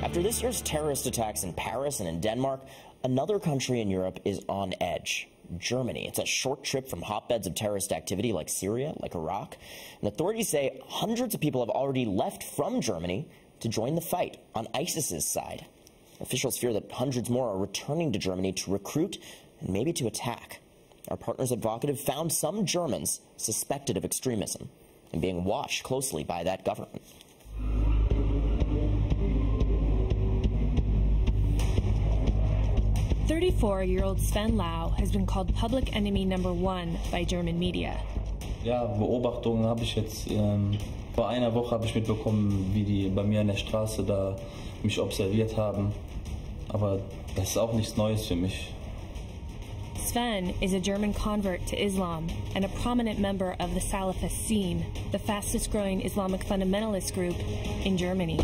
After this year's terrorist attacks in Paris and in Denmark, another country in Europe is on edge. Germany. It's a short trip from hotbeds of terrorist activity like Syria, like Iraq. And authorities say hundreds of people have already left from Germany to join the fight on ISIS's side. Officials fear that hundreds more are returning to Germany to recruit and maybe to attack. Our partners at Vocative found some Germans suspected of extremism and being watched closely by that government. "34-year-old Sven Lau has been called public enemy #1 by German media. Ja, Beobachtungen habe ich jetzt. Vor einer Woche habe ich mitbekommen, wie die bei mir an der Straße da mich observiert haben. Aber das ist auch nichts Neues für mich. Sven is a German convert to Islam and a prominent member of the Salafist scene, the fastest growing Islamic fundamentalist group in Germany.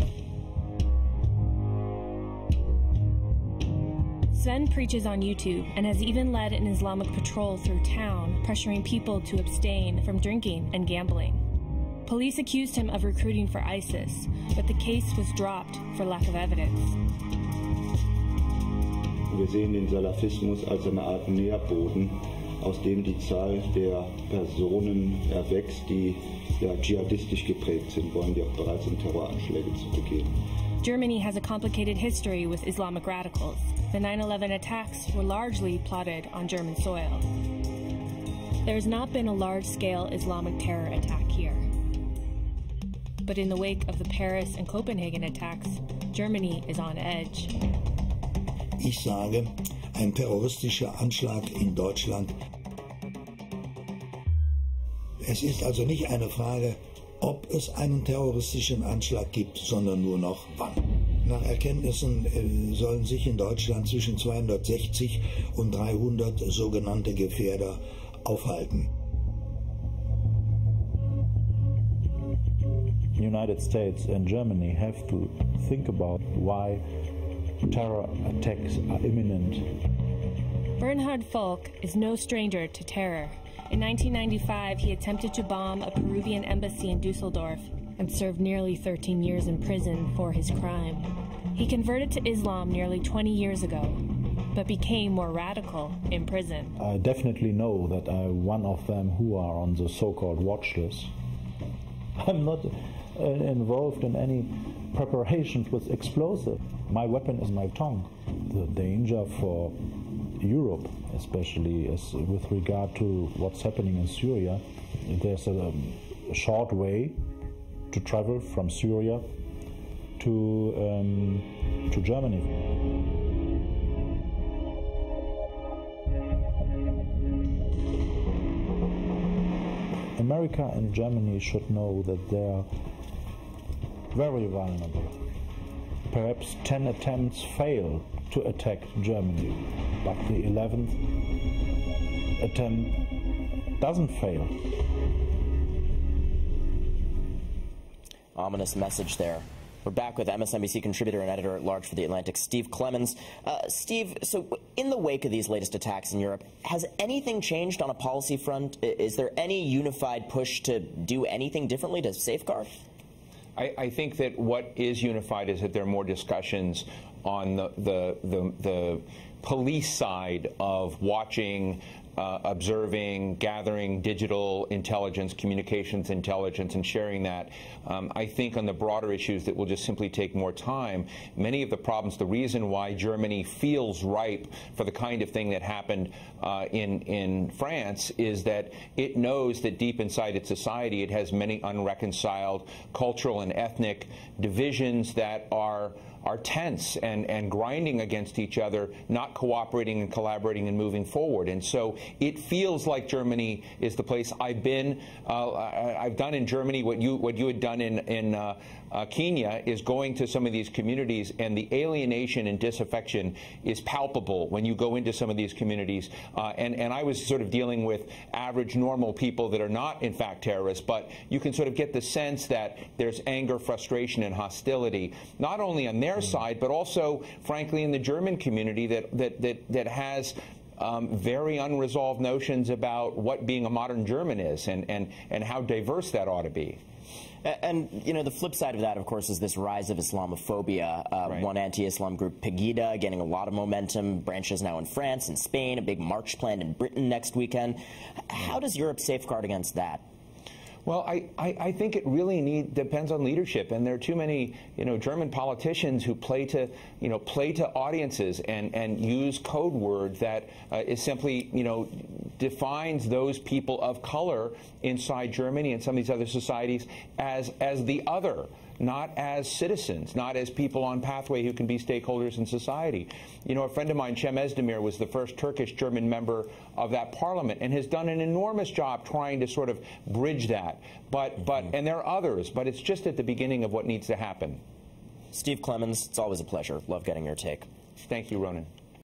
Sven preaches on YouTube and has even led an Islamic patrol through town, pressuring people to abstain from drinking and gambling. Police accused him of recruiting for ISIS, but the case was dropped for lack of evidence. Wir sehen den Salafismus als eine Art Nährboden, aus dem die Zahl der Personen erwächst, die dschihadistisch geprägt sind, wollen die auch bereit sind, Terroranschläge zu begehen. Germany has a complicated history with Islamic radicals. The 9/11 attacks were largely plotted on German soil. There has not been a large-scale Islamic terror attack here. But in the wake of the Paris and Copenhagen attacks, Germany is on edge. Ich sage, ein terroristischer Anschlag in Deutschland. Es ist also nicht eine Frage, ob es einen terroristischen Anschlag gibt, sondern nur noch wann. Nach Erkenntnissen sollen sich in Deutschland zwischen 260 und 300 sogenannte Gefährder aufhalten. The United States and Germany have to think about why terror attacks are imminent. Bernhard Volk is no stranger to terror. In 1995, he attempted to bomb a Peruvian embassy in Dusseldorf and served nearly 13 years in prison for his crime. He converted to Islam nearly 20 years ago, but became more radical in prison. I definitely know that I'm one of them who are on the so-called watch list. I'm not involved in any preparations with explosive. My weapon is my tongue. The danger for Europe, especially as with regard to what's happening in Syria, there's a short way to travel from Syria to Germany. America and Germany should know that they're very vulnerable. Perhaps 10 attempts fail to attack Germany, but the 11th attempt doesn't fail. Ominous message there. We're back with MSNBC contributor and editor-at-large for The Atlantic, Steve Clemons. Steve, so in the wake of these latest attacks in Europe, has anything changed on a policy front? Is there any unified push to do anything differently to safeguard? I think that what is unified is that there are more discussions on the police side of watching, observing, gathering digital intelligence, communications intelligence, and sharing that. I think on the broader issues that will just simply take more time. Many of the problems, the reason why Germany feels ripe for the kind of thing that happened in France is that it knows that deep inside its society it has many unreconciled cultural and ethnic divisions that are tense and grinding against each other, not cooperating and collaborating and moving forward. And so it feels like Germany is the place. I've done in Germany what you had done in Kenya, is going to some of these communities, and the alienation and disaffection is palpable when you go into some of these communities. And I was sort of dealing with average, normal people that are not, in fact, terrorists, but you can sort of get the sense that there's anger, frustration, and hostility, not only on their side, but also, frankly, in the German community that has very unresolved notions about what being a modern German is and how diverse that ought to be. And, you know, the flip side of that, of course, is this rise of Islamophobia. Right. One anti-Islam group, Pegida, getting a lot of momentum, branches now in France and Spain, a big march planned in Britain next weekend. How does Europe safeguard against that? Well, I think it really depends on leadership, and there are too many, you know, German politicians who play to audiences and use code word that is simply, you know, defines those people of color inside Germany and some of these other societies as the other, not as citizens, not as people on pathway who can be stakeholders in society. You know, a friend of mine, Cem Özdemir, was the first Turkish-German member of that parliament and has done an enormous job trying to sort of bridge that. And there are others, but it's just at the beginning of what needs to happen. Steve Clemons, it's always a pleasure. Love getting your take. Thank you, Ronan.